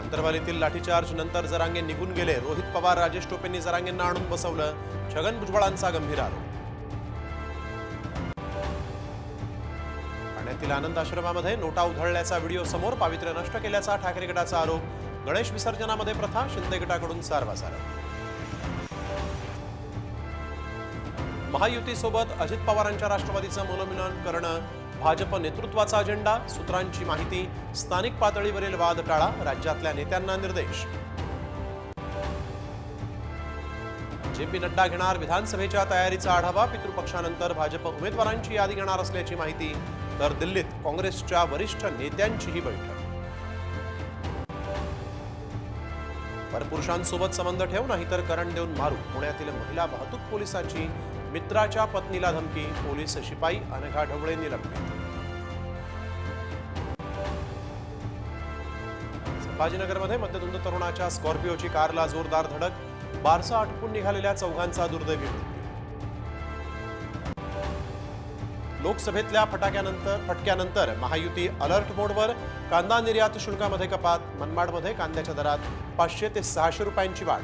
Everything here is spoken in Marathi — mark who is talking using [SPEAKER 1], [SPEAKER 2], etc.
[SPEAKER 1] अंतरवालीतील लाठीचार्ज नंतर जरांगे निघून गेले। रोहित पवार राजेश टोपेंनी जरांगेंना आणून बसवलं। छगन भुजबळांचा गंभीर आरोप। ठाण्यातील आनंद आश्रमामध्ये नोटा उधळल्याचा व्हिडिओ समोर। पावित्र्य नष्ट केल्याचा ठाकरे गटाचा आरोप। गणेश विसर्जनामध्ये प्रथा, शिंदे गटाकडून सारवासारव। महायुतीसोबत अजित पवारांच्या राष्ट्रवादीचं मनोमिलन करणं भाजप नेतृत्वाचा अजेंडा। सूत्रांची माहिती, स्थानिक पातळीवरील वाद टाळा, राज्यातल्या नेत्यांना निर्देश। जेपी नड्डा घेणार विधानसभेच्या तयारीचा आढावा। पितृपक्षानंतर भाजप उमेदवारांची यादी घेणार असल्याची माहिती। तर दिल्लीत काँग्रेसच्या वरिष्ठ नेत्यांचीही बैठक। परपुरुषांसोबत संबंध ठेव, नाहीतर करंट देऊन मारू। पुण्यातील महिला वाहतूक पोलिसाची मित्राच्या पत्नीला धमकी। पोलीस शिपाई अनघा ढवळे निलंबित। संभाजीनगरमध्ये मध्यधुंद तरुणाच्या स्कॉर्पिओची कारला जोरदार धडक। बारसा आटपून निघालेल्या चौघांचा दुर्दैवी मृत्यू। लोकसभेतल्या फटक्यानंतर महायुती अलर्ट मोडवर। कांदा निर्यात शुल्कामध्ये कपात। मनमाडमध्ये कांद्याच्या दरात 500 ते 600 रुपयांची वाढ।